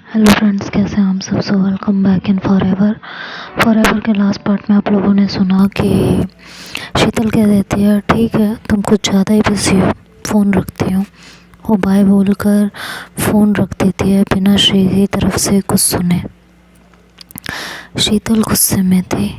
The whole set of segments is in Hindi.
हेलो फ्रेंड्स, कैसे हैं आप सब। So welcome back in forever के लास्ट पार्ट में आप लोगों ने सुना कि शीतल कह देती है ठीक है तुम कुछ ज़्यादा ही बिजी हो, फ़ोन रखती हूँ। वो बाय बोलकर फ़ोन रख देती है बिना श्री की तरफ से कुछ सुने। शीतल गुस्से में थी,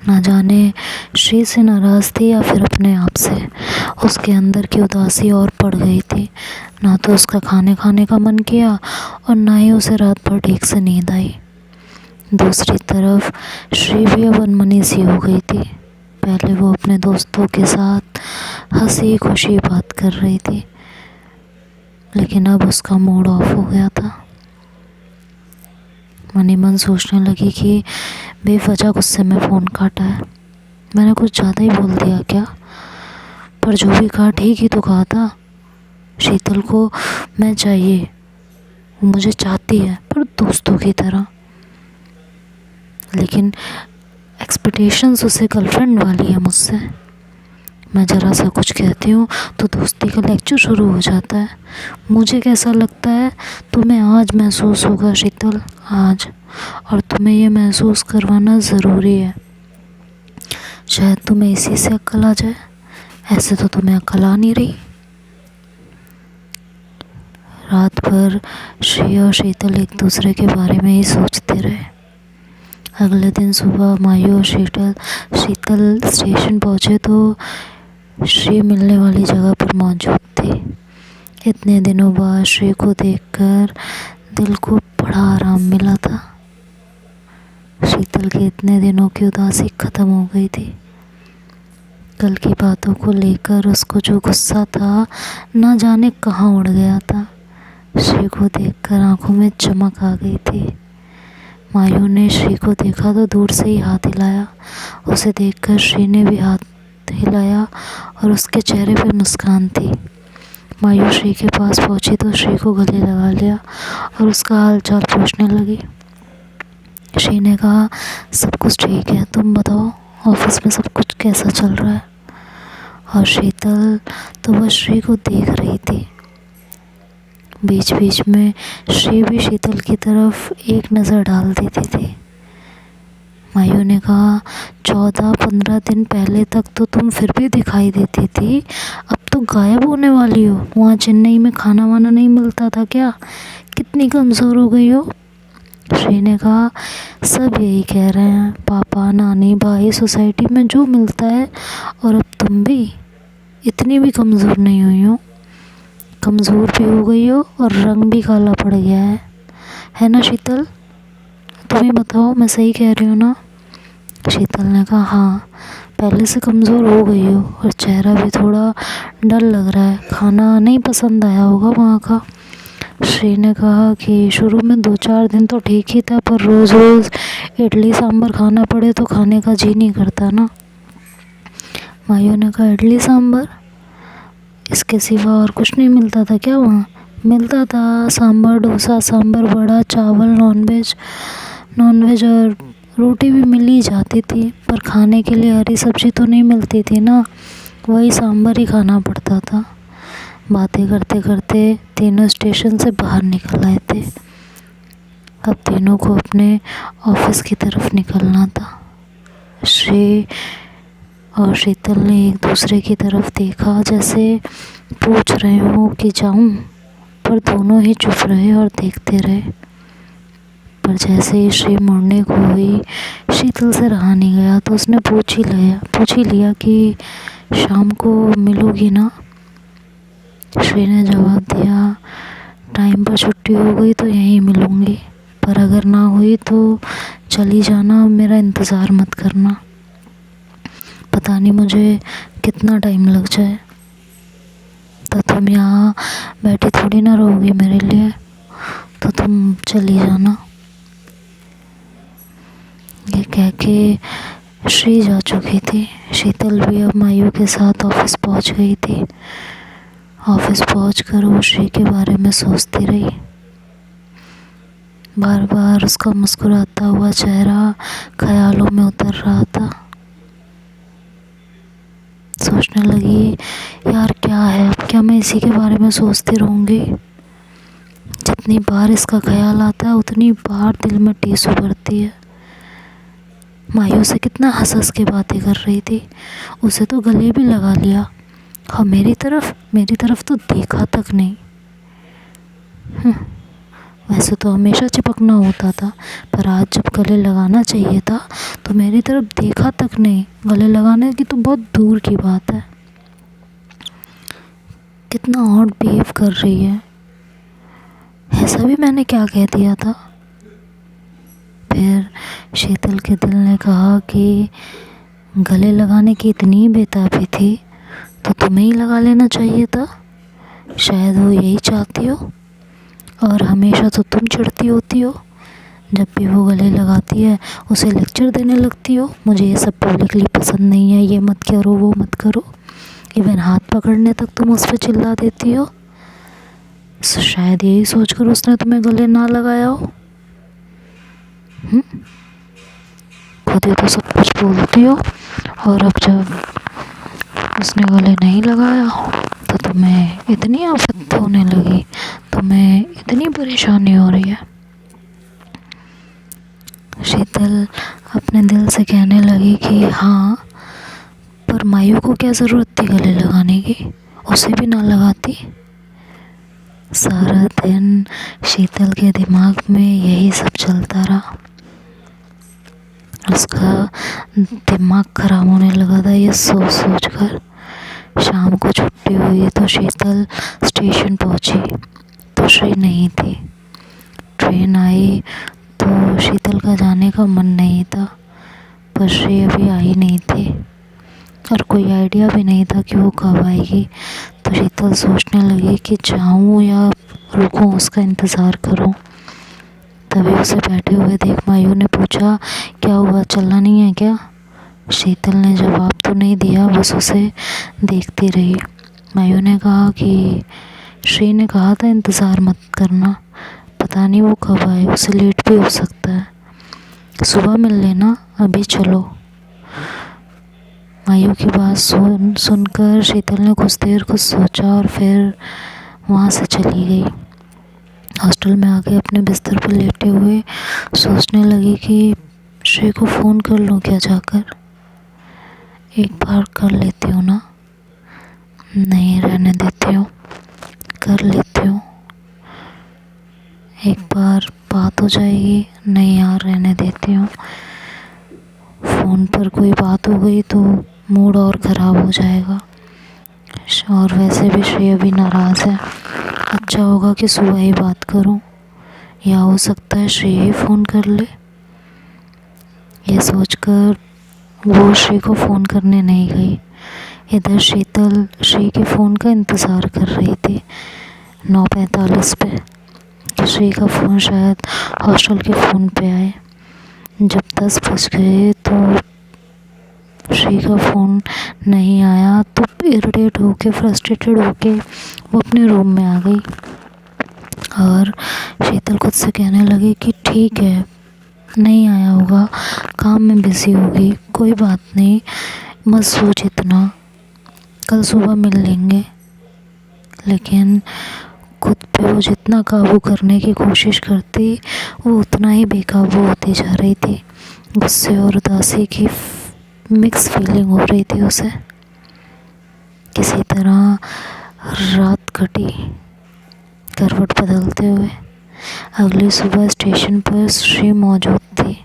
ना जाने श्री से नाराज़ थी या फिर अपने आप से। उसके अंदर की उदासी और बढ़ गई थी। ना तो उसका खाने का मन किया और ना ही उसे रात भर ठीक से नींद आई। दूसरी तरफ श्री भी अब अनमनी सी हो गई थी। पहले वो अपने दोस्तों के साथ हंसी खुशी बात कर रही थी, लेकिन अब उसका मूड ऑफ हो गया था। मन ही मन सोचने लगी कि बेवजह गुस्से में फ़ोन काटा है, मैंने कुछ ज़्यादा ही बोल दिया क्या। पर जो भी कहा ठीक ही तो कहा था। शीतल को मैं चाहिए, वो मुझे चाहती है पर दोस्तों की तरह। लेकिन एक्सपेक्टेशंस उसे गर्लफ्रेंड वाली है मुझसे। मैं ज़रा सा कुछ कहती हूँ तो दोस्ती का लेक्चर शुरू हो जाता है। मुझे कैसा लगता है तुम्हें आज महसूस होगा शीतल, आज, और तुम्हें ये महसूस करवाना ज़रूरी है। शायद तुम्हें इसी से अक्ल आ जाए, ऐसे तो तुम्हें अक्ल आ नहीं रही। रात भर श्री और शीतल एक दूसरे के बारे में ही सोचते रहे। अगले दिन सुबह मायू और शीतल स्टेशन पहुँचे तो श्री मिलने वाली जगह पर मौजूद थी। इतने दिनों बाद श्री को देखकर दिल को बड़ा आराम मिला था। शीतल के इतने दिनों की उदासी ख़त्म हो गई थी। कल की बातों को लेकर उसको जो गुस्सा था ना जाने कहाँ उड़ गया था। श्री को देखकर आंखों में चमक आ गई थी। मायू ने श्री को देखा तो दूर से ही हाथ हिलाया। उसे देखकर श्री ने भी हाथ हिलाया और उसके चेहरे पर मुस्कान थी। मायू श्री के पास पहुंची तो श्री को गले लगा लिया और उसका हाल चाल पूछने लगी। श्री ने कहा सब कुछ ठीक है, तुम बताओ ऑफिस में सब कुछ कैसा चल रहा है। और शीतल तो बस श्री को देख रही थी। बीच बीच में श्री भी शीतल की तरफ एक नज़र डाल देती थी। मायू ने कहा 14-15 दिन पहले तक तो तुम फिर भी दिखाई देती थी, अब तो गायब होने वाली हो। वहाँ चेन्नई में खाना वाना नहीं मिलता था क्या, कितनी कमज़ोर हो गई हो। श्री ने कहा सब यही कह रहे हैं, पापा नानी भाई सोसाइटी में जो मिलता है, और अब तुम भी इतनी भी कमज़ोर नहीं हुई हो। कमज़ोर भी हो गई हो और रंग भी काला पड़ गया है ना शीतल, तुम्हें बताओ मैं सही कह रही हूँ ना। शीतल ने कहा हाँ, पहले से कमज़ोर हो गई हो और चेहरा भी थोड़ा डल लग रहा है, खाना नहीं पसंद आया होगा वहाँ का। श्री ने कहा कि शुरू में 2-4 दिन तो ठीक ही था, पर रोज़ रोज़ इडली सांभर खाना पड़े तो खाने का जी नहीं करता ना। मायू ने कहा इडली सांभर, इसके सिवा और कुछ नहीं मिलता था क्या वहाँ। मिलता था सांभर डोसा, सांभर वड़ा, चावल, नॉनवेज और रोटी भी मिल ही जाती थी, पर खाने के लिए हरी सब्जी तो नहीं मिलती थी ना, वही सांभर ही खाना पड़ता था। बातें करते करते तीनों स्टेशन से बाहर निकल आए थे। अब तीनों को अपने ऑफिस की तरफ निकलना था। श्री और शीतल ने एक दूसरे की तरफ देखा जैसे पूछ रहे हो कि जाऊं, पर दोनों ही चुप रहे और देखते रहे। पर जैसे ही श्री मुड़ने को हुई, शीतल से रहा नहीं गया तो उसने पूछ ही लिया कि शाम को मिलोगी ना। श्री ने जवाब दिया टाइम पर छुट्टी हो गई तो यहीं मिलूँगी, पर अगर ना हुई तो चली जाना, मेरा इंतज़ार मत करना। पता नहीं मुझे कितना टाइम लग जाए, तो तुम यहाँ बैठी थोड़ी ना रहोगी मेरे लिए, तो तुम चली जाना। ये कह के श्री जा चुकी थी। शीतल भी अब मायू के साथ ऑफिस पहुँच गई थी। ऑफिस पहुंचकर वो श्री के बारे में सोचती रही। बार बार उसका मुस्कुराता हुआ चेहरा ख्यालों में उतर रहा था। सोचने लगी यार क्या है, क्या मैं इसी के बारे में सोचती रहूँगी। जितनी बार इसका ख्याल आता है उतनी बार दिल में टीस उभरती है। मायू से कितना हंस हंस के बातें कर रही थी, उसे तो गले भी लगा लिया, और मेरी तरफ तो देखा तक नहीं। वैसे तो हमेशा चिपकना होता था, पर आज जब गले लगाना चाहिए था तो मेरी तरफ देखा तक नहीं। गले लगाने की तो बहुत दूर की बात है। कितना ऑड बिहेव कर रही है। ऐसा भी मैंने क्या कह दिया था? फिर शीतल के दिल ने कहा कि गले लगाने की इतनी बेताबी थी तो तुम्हें ही लगा लेना चाहिए था। शायद वो यही चाहती हो, और हमेशा तो तुम चिढ़ती होती हो। जब भी वो गले लगाती है उसे लेक्चर देने लगती हो, मुझे ये सब पब्लिकली पसंद नहीं है, ये मत करो वो मत करो। इवन हाथ पकड़ने तक तुम उस पर चिल्ला देती हो। शायद यही सोचकर उसने तुम्हें गले ना लगाया हो। खुद ही तो सब कुछ बोलती हो, और अब जब उसने गले नहीं लगाया तो तुम्हें इतनी आफत होने लगी, तुम्हें इतनी परेशानी हो रही है। शीतल अपने दिल से कहने लगी कि हाँ, पर मायू को क्या ज़रूरत थी गले लगाने की, उसे भी ना लगाती। सारा दिन शीतल के दिमाग में यही सब चलता रहा। उसका दिमाग खराब होने लगा था ये सोच सोच कर। शाम को छुट्टी हुई तो शीतल स्टेशन पहुंची तो श्री नहीं थी। ट्रेन आई तो शीतल का जाने का मन नहीं था, पर श्री अभी आई नहीं थी और कोई आइडिया भी नहीं था कि वो कब आएगी। तो शीतल सोचने लगी कि जाऊं या रुकूं, उसका इंतज़ार करूं। तभी उसे बैठे हुए देख मायू ने पूछा, क्या हुआ, चलना नहीं है क्या? शीतल ने जवाब तो नहीं दिया, बस उसे देखती रही। मायू ने कहा कि श्री ने कहा था इंतज़ार मत करना, पता नहीं वो कब आए, उसे लेट भी हो सकता है, सुबह मिल लेना, अभी चलो। मायू की बात सुनकर शीतल ने कुछ देर कुछ सोचा और फिर वहाँ से चली गई। हॉस्टल में आके अपने बिस्तर पर लेटे हुए सोचने लगी कि श्री को फ़ोन कर लूँ क्या जाकर। एक बार कर लेती हूँ ना, नहीं रहने देती हूँ, कर लेती हूँ। एक बार बात हो जाएगी, नहीं यार रहने देती हूँ। फ़ोन पर कोई बात हो गई तो मूड और ख़राब हो जाएगा, और वैसे भी श्री अभी नाराज़ है। अच्छा होगा कि सुबह ही बात करूं, या हो सकता है श्री ही फ़ोन कर ले। ये सोचकर वो श्री को फ़ोन करने नहीं गई। इधर शीतल श्री के फ़ोन का इंतज़ार कर रही थी 9:45 पे कि श्री का फ़ोन शायद हॉस्टल के फ़ोन पे आए। जब 10 बज गए तो श्री का फ़ोन नहीं आया तो इरिटेट होके, फ्रस्ट्रेटेड होके वो अपने रूम में आ गई और शीतल खुद से कहने लगी कि ठीक है, नहीं आया होगा, काम में बिज़ी होगी, कोई बात नहीं, मत सोच इतना, कल सुबह मिल लेंगे। लेकिन खुद पे वो जितना काबू करने की कोशिश करती वो उतना ही बेकाबू होती जा रही थी। गुस्से और उदासी की मिक्स फीलिंग हो रही थी उसे। किसी तरह रात कटी करवट बदलते हुए। अगली सुबह स्टेशन पर श्री मौजूद थी।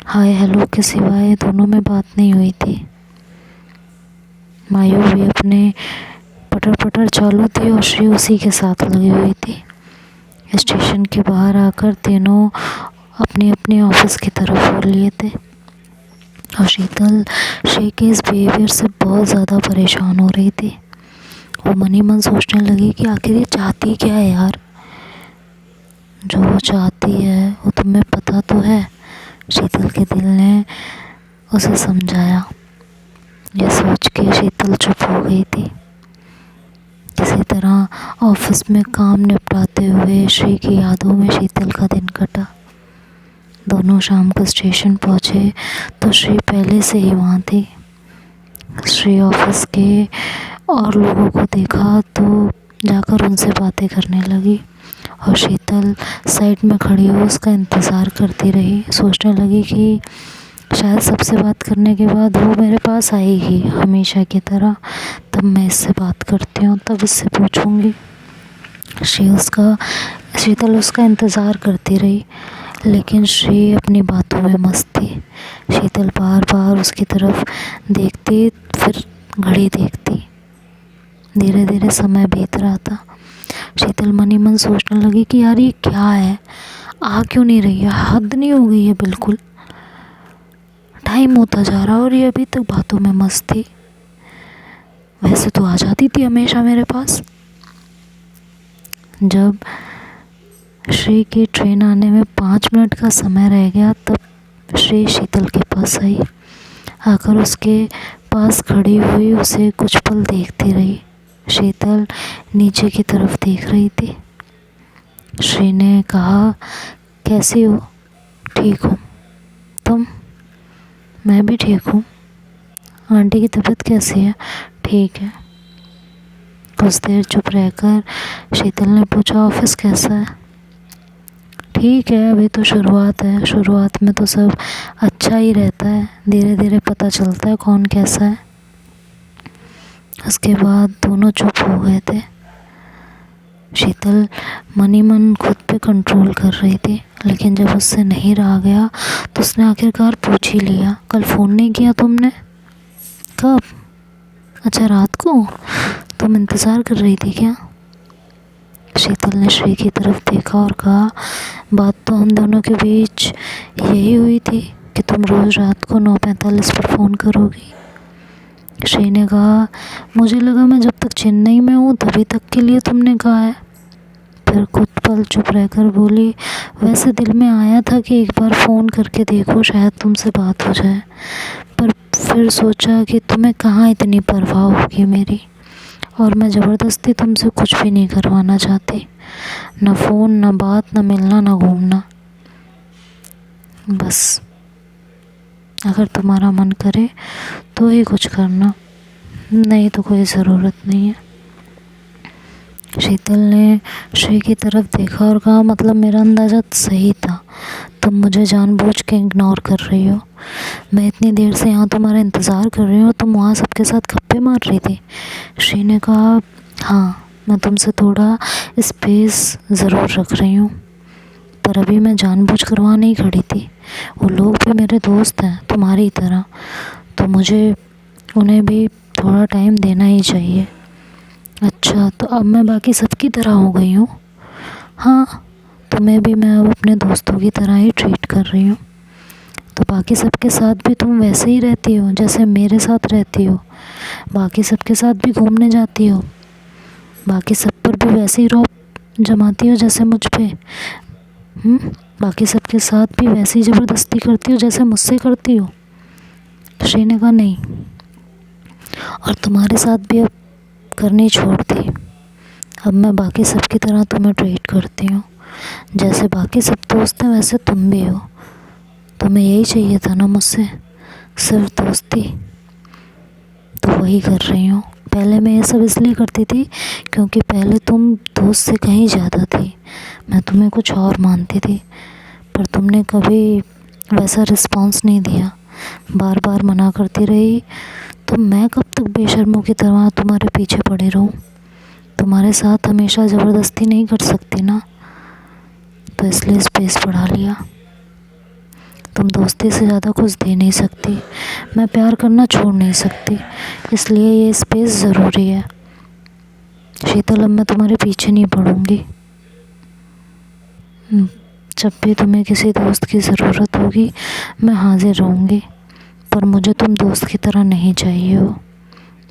हाय हेलो के सिवाय दोनों में बात नहीं हुई थी। मायू भी अपने पटर पटर चालू थी और श्री उसी के साथ लगी हुई थी। स्टेशन के बाहर आकर तीनों अपनी अपनी ऑफिस की तरफ मुड़ लिए थे और शीतल श्री के इस बिहेवियर से बहुत ज़्यादा परेशान हो रही थी। वो मन ही मन सोचने लगी कि आखिर ये चाहती क्या है यार, जो वो चाहती है वो तुम्हें पता तो है। शीतल के दिल ने उसे समझाया। ये सोच के शीतल चुप हो गई थी। किसी तरह ऑफिस में काम निपटाते हुए श्री की यादों में शीतल का दिन कटा। दोनों शाम को स्टेशन पहुँचे तो श्री पहले से ही वहाँ थी। श्री ऑफिस के और लोगों को देखा तो जाकर उनसे बातें करने लगी और शीतल साइड में खड़ी हो उसका इंतज़ार करती रही। सोचने लगी कि शायद सबसे बात करने के बाद वो मेरे पास आएगी हमेशा की तरह, तब मैं इससे बात करती हूँ, तब इससे पूछूँगी। शीतल उसका इंतज़ार करती रही, लेकिन श्री अपनी बातों में मस्त थी। शीतल बार बार उसकी तरफ देखती, फिर घड़ी देखती। धीरे धीरे समय बीत रहा था। शीतल मन ही मन सोचने लगी कि यार ये क्या है, आ क्यों नहीं रही है, हद नहीं हो गई है बिल्कुल। टाइम होता जा रहा और ये अभी तक बातों में मस्त थी। वैसे तो आ जाती थी हमेशा मेरे पास। जब श्री की ट्रेन आने में 5 मिनट का समय रह गया, तब श्री शीतल के पास आई। आकर उसके पास खड़ी हुई उसे कुछ पल देखती रही। शीतल नीचे की तरफ देख रही थी। श्री ने कहा, कैसी हो? ठीक हूँ, तुम? मैं भी ठीक हूँ। आंटी की तबीयत कैसी है? ठीक है। कुछ देर चुप रहकर शीतल ने पूछा, ऑफिस कैसा है? ठीक है, अभी तो शुरुआत है, शुरुआत में तो सब अच्छा ही रहता है, धीरे धीरे पता चलता है कौन कैसा है। उसके बाद दोनों चुप हो गए थे। शीतल मन ही मन खुद पे कंट्रोल कर रही थी, लेकिन जब उससे नहीं रहा गया तो उसने आखिरकार पूछ ही लिया, कल फ़ोन नहीं किया तुमने? कब? अच्छा, रात को? तुम इंतज़ार कर रही थी क्या? शीतल ने श्री की तरफ देखा और कहा, बात तो हम दोनों के बीच यही हुई थी कि तुम रोज़ रात को 9:45 पर फ़ोन करोगी। श्री ने कहा, मुझे लगा मैं जब तक चेन्नई में हूँ तभी तक के लिए तुमने कहा है। फिर कुछ पल चुप रहकर बोली, वैसे दिल में आया था कि एक बार फ़ोन करके देखो, शायद तुमसे बात हो जाए, पर फिर सोचा कि तुम्हें कहाँ इतनी परवाह होगी मेरी, और मैं ज़बरदस्ती तुमसे कुछ भी नहीं करवाना चाहती, ना फ़ोन, ना बात, ना मिलना, ना घूमना। बस अगर तुम्हारा मन करे तो ही कुछ करना, नहीं तो कोई ज़रूरत नहीं है। शीतल ने श्री की तरफ देखा और कहा, मतलब मेरा अंदाज़ा सही था, तुम मुझे जानबूझ के इग्नोर कर रही हो। मैं इतनी देर से यहाँ तुम्हारा इंतज़ार कर रही हूँ, तुम वहाँ सबके साथ गप्पे मार रही थी। श्री ने कहा, हाँ, मैं तुमसे थोड़ा स्पेस ज़रूर रख रही हूँ, पर अभी मैं जानबूझ कर वहाँ नहीं खड़ी थी। वो लोग भी मेरे दोस्त हैं तुम्हारी तरह, तो मुझे उन्हें भी थोड़ा टाइम देना ही चाहिए। अच्छा, तो अब मैं बाकी सबकी तरह हो गई हूँ? हाँ, तुम्हें भी मैं अब अपने दोस्तों की तरह ही ट्रीट कर रही हूँ। तो बाकी सबके साथ भी तुम वैसे ही रहती हो जैसे मेरे साथ रहती हो? बाकी सबके साथ भी घूमने जाती हो? बाकी सब पर भी वैसे ही रौब जमाती हो जैसे मुझ पे? बाकी सबके साथ भी वैसी ज़बरदस्ती करती हो जैसे मुझसे करती हो? श्री ने कहा, नहीं, और तुम्हारे साथ भी अब करनी छोड़ दी। अब मैं बाकी सब की तरह तुम्हें ट्रीट करती हूँ, जैसे बाकी सब दोस्त हैं वैसे तुम भी हो। तुम्हें यही चाहिए था ना मुझसे, सिर्फ दोस्ती, तो वही कर रही हूँ। पहले मैं ये सब इसलिए करती थी क्योंकि पहले तुम दोस्त से कहीं ज़्यादा थी, मैं तुम्हें कुछ और मानती थी, पर तुमने कभी वैसा रिस्पॉन्स नहीं दिया, बार बार मना करती रही। तो मैं कब तक बेशर्मों की तरह तुम्हारे पीछे पड़े रहूं? तुम्हारे साथ हमेशा ज़बरदस्ती नहीं कर सकती ना, तो इसलिए स्पेस बढ़ा लिया। तुम दोस्ती से ज़्यादा कुछ दे नहीं सकती, मैं प्यार करना छोड़ नहीं सकती, इसलिए ये स्पेस ज़रूरी है। शीतल, अब मैं तुम्हारे पीछे नहीं पड़ूंगी। जब भी तुम्हें किसी दोस्त की ज़रूरत होगी मैं हाजिर रहूँगी, पर मुझे तुम दोस्त की तरह नहीं चाहिए हो,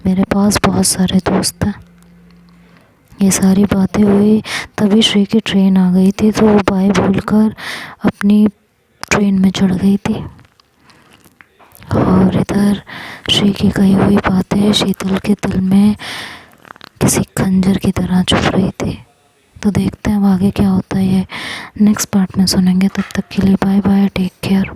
मेरे पास बहुत सारे दोस्त हैं। ये सारी बातें हुई तभी श्री की ट्रेन आ गई थी, तो वो बाय बोलकर अपनी ट्रेन में चढ़ गई थी। और इधर श्री की कही हुई बातें शीतल के दिल में किसी खंजर की तरह चुभ रही थी। तो देखते हैं अब आगे क्या होता है, ये नेक्स्ट पार्ट में सुनेंगे। तब तक के लिए बाय बाय, टेक केयर।